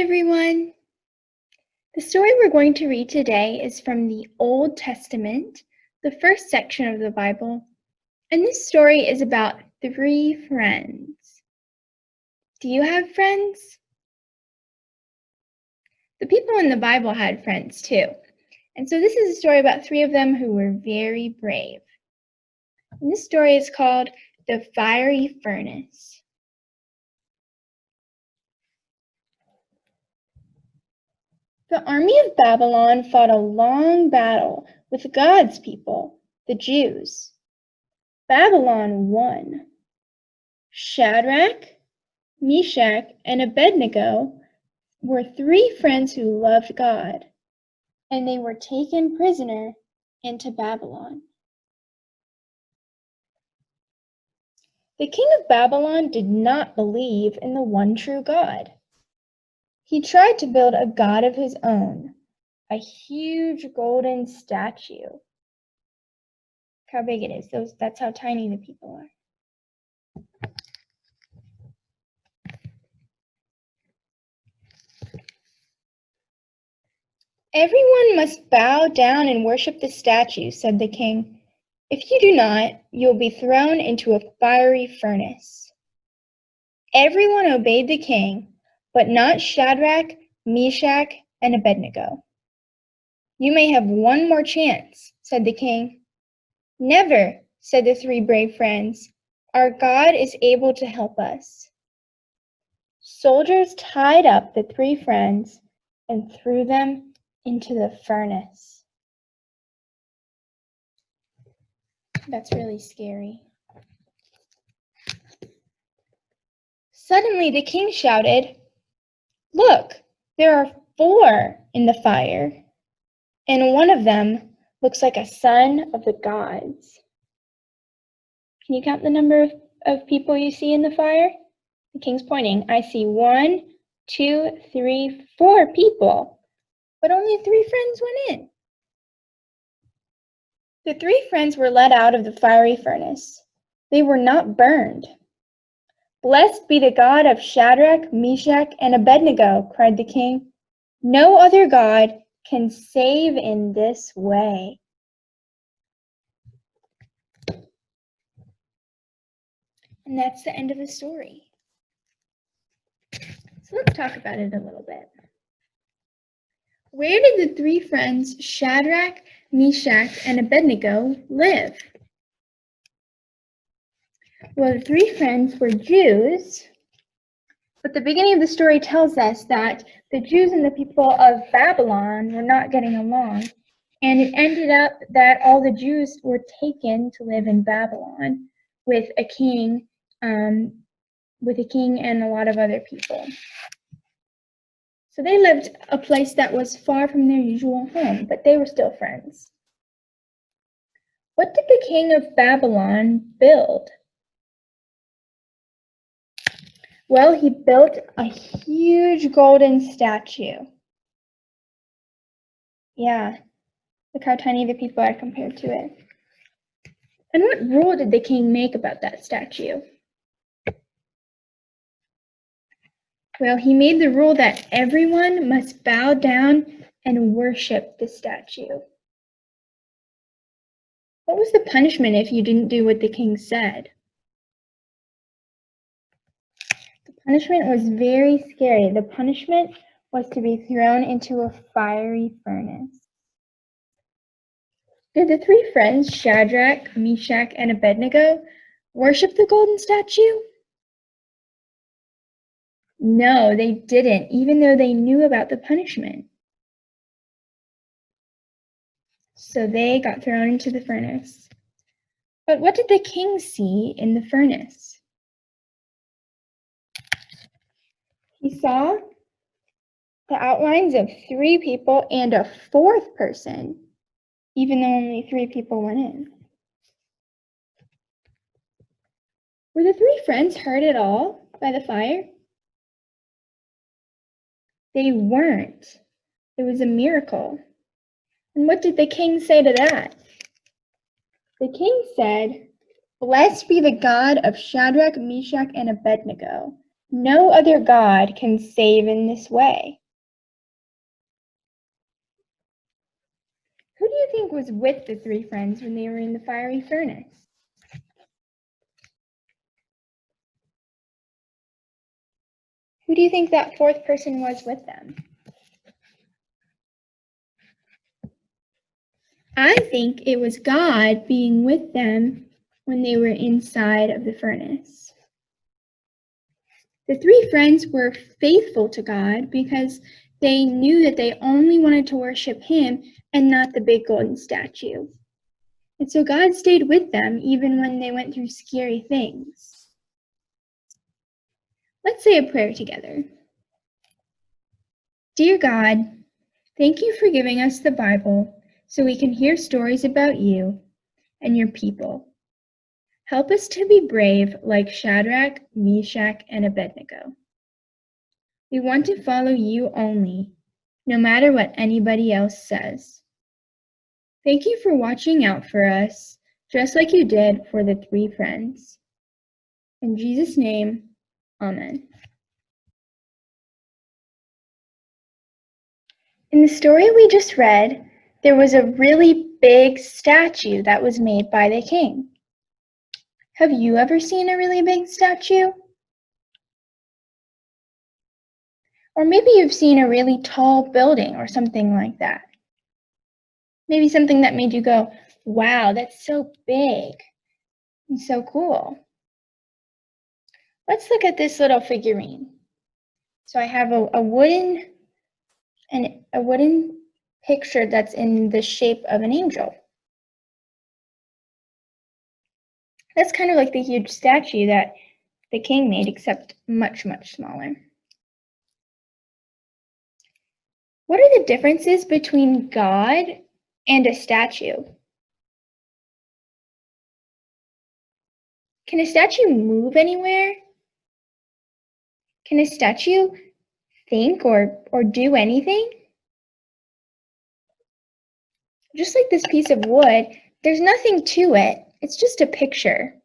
everyone. The story we're going to read today is from the Old Testament, the first section of the Bible, and this story is about three friends. Do you have friends? The people in the Bible had friends too, and so this is a story about three of them who were very brave. And this story is called The Fiery Furnace. The army of Babylon fought a long battle with God's people, the Jews. Babylon won. Shadrach, Meshach, and Abednego were three friends who loved God, and they were taken prisoner into Babylon. The king of Babylon did not believe in the one true God. He tried to build a god of his own, a huge golden statue. Look how big it is. That's how tiny the people are. Everyone must bow down and worship the statue, said the king. If you do not, you will be thrown into a fiery furnace. Everyone obeyed the king, but not Shadrach, Meshach, and Abednego. You may have one more chance, said the king. Never, said the three brave friends. Our God is able to help us. Soldiers tied up the three friends and threw them into the furnace. That's really scary. Suddenly the king shouted, "Look, there are 4 in the fire, and one of them looks like a son of the gods." Can you count the number of people you see in the fire? The king's pointing. I see 1, 2, 3, 4 people, but only 3 friends went in. The 3 friends were let out of the fiery furnace. They were not burned. "Blessed be the God of Shadrach, Meshach, and Abednego," cried the king. "No other God can save in this way." And that's the end of the story. So let's talk about it a little bit. Where did the 3 friends Shadrach, Meshach, and Abednego live? Well, the 3 friends were Jews, but the beginning of the story tells us that the Jews and the people of Babylon were not getting along, and it ended up that all the Jews were taken to live in Babylon with a king and a lot of other people. So they lived a place that was far from their usual home, but they were still friends. What did the king of Babylon build? Well, he built a huge golden statue. Yeah, look how tiny the people are compared to it. And what rule did the king make about that statue? Well, he made the rule that everyone must bow down and worship the statue. What was the punishment if you didn't do what the king said? The punishment was very scary. The punishment was to be thrown into a fiery furnace. Did the 3 friends, Shadrach, Meshach, and Abednego, worship the golden statue? No, they didn't, even though they knew about the punishment. So they got thrown into the furnace. But what did the king see in the furnace? He saw the outlines of 3 people and a 4th person, even though only 3 people went in. Were the 3 friends hurt at all by the fire? They weren't. It was a miracle. And what did the king say to that? The king said, "Blessed be the God of Shadrach, Meshach, and Abednego. No other God can save in this way. Who do you think was with the three friends when they were in the fiery furnace? Who do you think that fourth person was with them? I think it was God being with them when they were inside of the furnace. The three friends were faithful to God because they knew that they only wanted to worship Him and not the big golden statue. And so God stayed with them even when they went through scary things. Let's say a prayer together. Dear God, thank you for giving us the Bible so we can hear stories about you and your people. Help us to be brave like Shadrach, Meshach, and Abednego. We want to follow you only, no matter what anybody else says. Thank you for watching out for us, just like you did for the three friends. In Jesus' name, Amen. In the story we just read, there was a really big statue that was made by the king. Have you ever seen a really big statue? Or maybe you've seen a really tall building or something like that. Maybe something that made you go, wow, that's so big and so cool. Let's look at this little figurine. So I have a wooden picture that's in the shape of an angel. That's kind of like the huge statue that the king made, except much, much smaller. What are the differences between God and a statue? Can a statue move anywhere? Can a statue think or do anything? Just like this piece of wood, there's nothing to it. It's just a picture.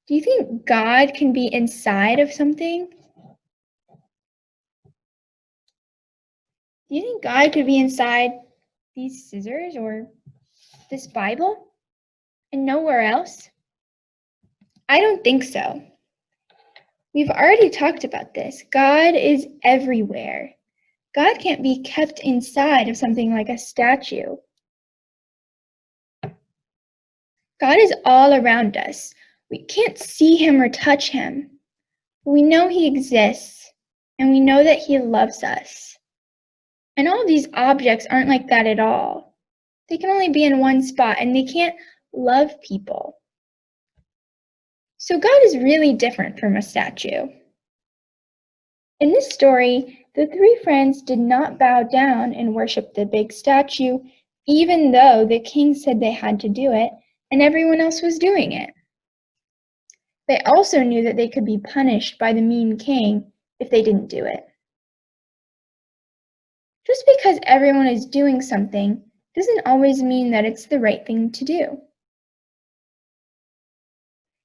Do you think God can be inside of something? Do you think God could be inside these scissors or this Bible and nowhere else? I don't think so. We've already talked about this. God is everywhere. God can't be kept inside of something like a statue. God is all around us. We can't see Him or touch Him. We know He exists, and we know that He loves us. And all of these objects aren't like that at all. They can only be in one spot, and they can't love people. So God is really different from a statue. In this story, the three friends did not bow down and worship the big statue, even though the king said they had to do it, and everyone else was doing it. They also knew that they could be punished by the mean king if they didn't do it. Just because everyone is doing something doesn't always mean that it's the right thing to do.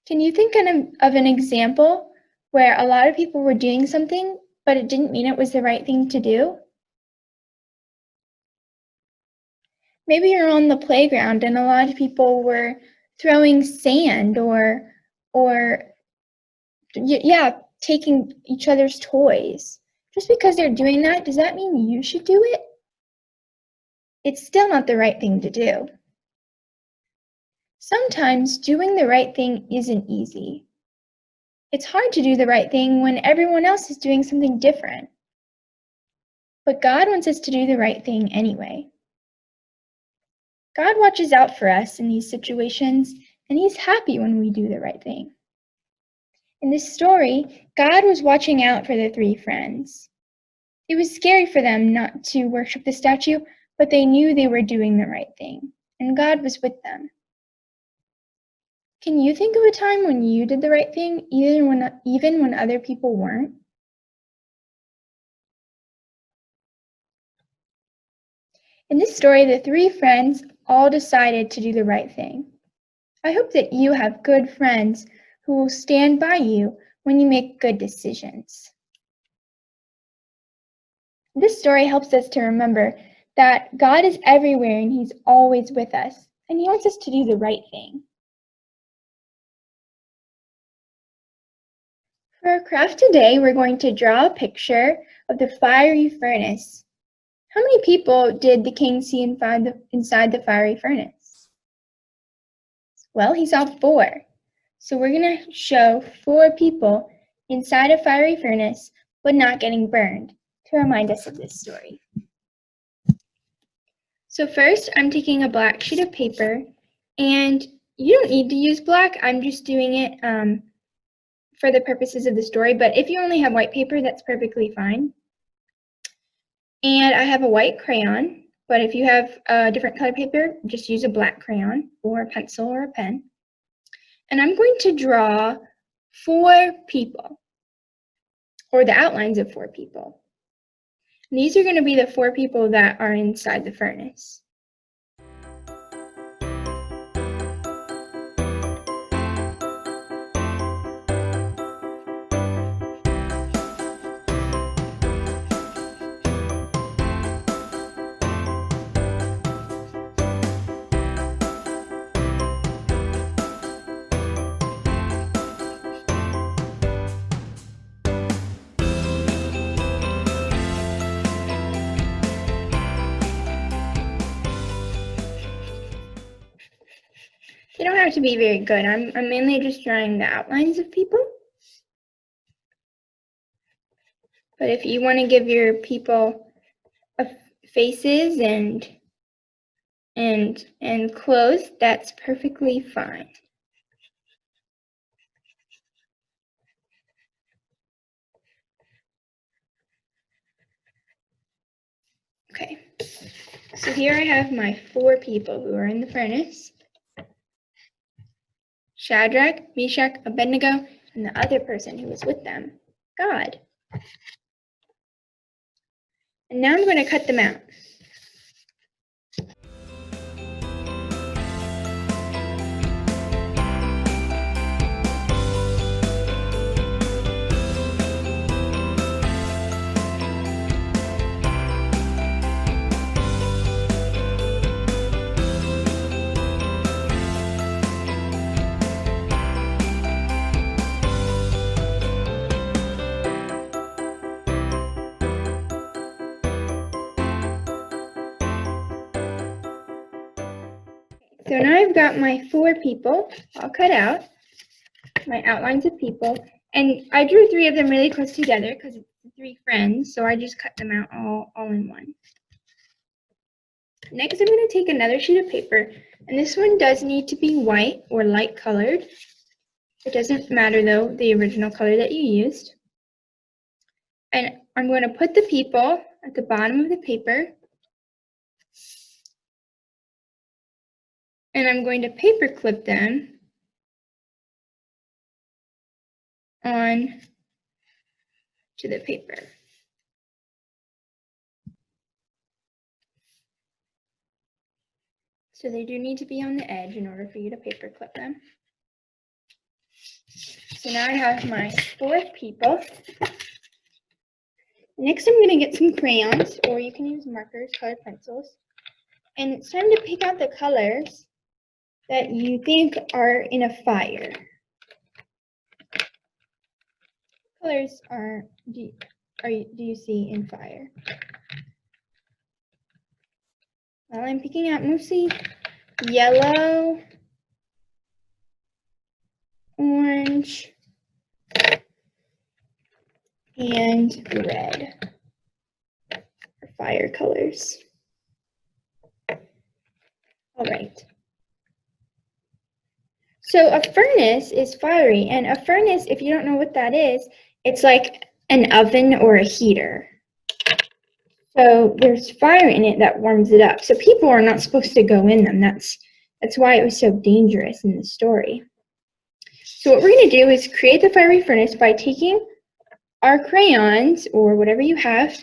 Can you think of an example where a lot of people were doing something, but it didn't mean it was the right thing to do? Maybe you're on the playground and a lot of people were throwing sand or taking each other's toys. Just because they're doing that, does that mean you should do it? It's still not the right thing to do. Sometimes doing the right thing isn't easy. It's hard to do the right thing when everyone else is doing something different. But God wants us to do the right thing anyway. God watches out for us in these situations, and He's happy when we do the right thing. In this story, God was watching out for the three friends. It was scary for them not to worship the statue, but they knew they were doing the right thing, and God was with them. Can you think of a time when you did the right thing, even when other people weren't? In this story, the three friends all decided to do the right thing. I hope that you have good friends who will stand by you when you make good decisions. This story helps us to remember that God is everywhere and He's always with us, and He wants us to do the right thing. For our craft today, we're going to draw a picture of the fiery furnace. How many people did the king see inside the fiery furnace? Well, he saw 4. So we're going to show 4 people inside a fiery furnace, but not getting burned, to remind us of this story. So first, I'm taking a black sheet of paper, and you don't need to use black. I'm just doing it for the purposes of the story, but if you only have white paper, that's perfectly fine. And I have a white crayon, but if you have a different color paper, just use a black crayon or a pencil or a pen. And I'm going to draw 4 people, or the outlines of 4 people. And these are going to be the 4 people that are inside the furnace. They don't have to be very good. I'm mainly just drawing the outlines of people. But if you want to give your people faces and clothes, that's perfectly fine. Okay, so here I have my 4 people who are in the furnace. Shadrach, Meshach, Abednego, and the other person who was with them, God. And now I'm going to cut them out. So now I've got my 4 people all cut out, my outlines of people, and I drew 3 of them really close together because it's 3 friends, so I just cut them out all in one. Next, I'm going to take another sheet of paper, and this one does need to be white or light colored. It doesn't matter though, the original color that you used. And I'm going to put the people at the bottom of the paper, and I'm going to paper clip them on to the paper. So they do need to be on the edge in order for you to paper clip them. So now I have my 4 people. Next, I'm going to get some crayons, or you can use markers, colored pencils. And it's time to pick out the colors that you think are in a fire. What colors do you see in fire? Well, I'm picking out mostly yellow, orange, and red are fire colors. All right. So a furnace is fiery, and a furnace, if you don't know what that is, it's like an oven or a heater. So there's fire in it that warms it up. So people are not supposed to go in them. That's why it was so dangerous in the story. So what we're going to do is create the fiery furnace by taking our crayons or whatever you have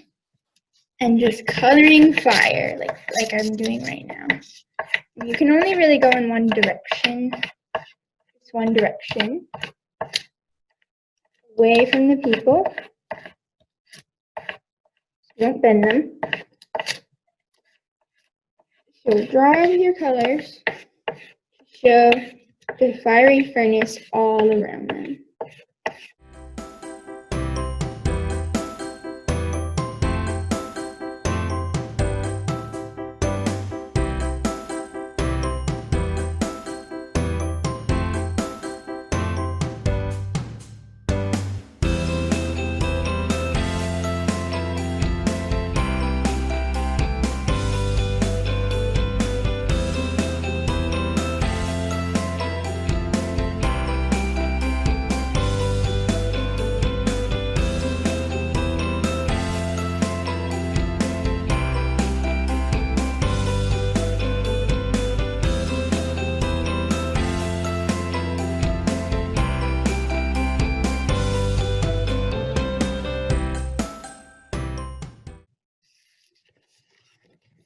and just coloring fire like I'm doing right now. You can only really go in one direction. One direction. away from the people. Don't bend them. So draw your colors. Show the fiery furnace all around them.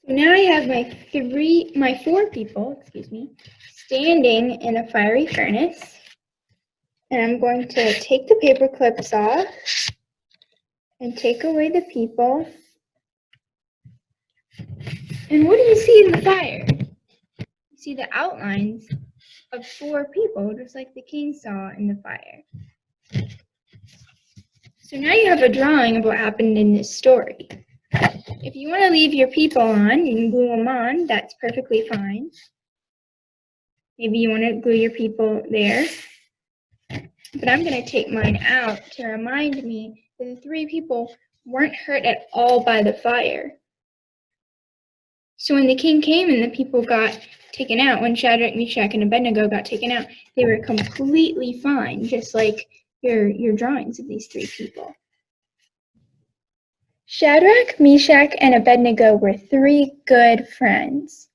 Now I have my four people, standing in a fiery furnace. And I'm going to take the paper clips off and take away the people. And what do you see in the fire? You see the outlines of four people, just like the king saw in the fire. So now you have a drawing of what happened in this story. If you want to leave your people on, you can glue them on. That's perfectly fine. Maybe you want to glue your people there. But I'm going to take mine out to remind me that the three people weren't hurt at all by the fire. So when the king came and the people got taken out, when Shadrach, Meshach, and Abednego got taken out, they were completely fine, just like your drawings of these three people. Shadrach, Meshach, and Abednego were three good friends.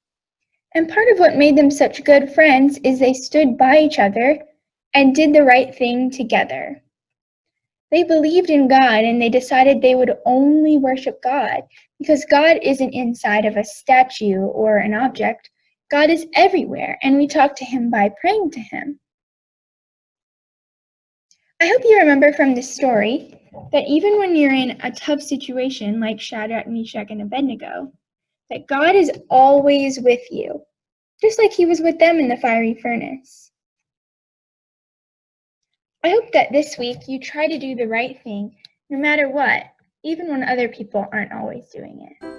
And part of what made them such good friends is they stood by each other and did the right thing together. They believed in God and they decided they would only worship God because God isn't inside of a statue or an object. God is everywhere, and we talk to Him by praying to Him. I hope you remember from this story that even when you're in a tough situation like Shadrach, Meshach, and Abednego, that God is always with you, just like He was with them in the fiery furnace. I hope that this week you try to do the right thing no matter what, even when other people aren't always doing it.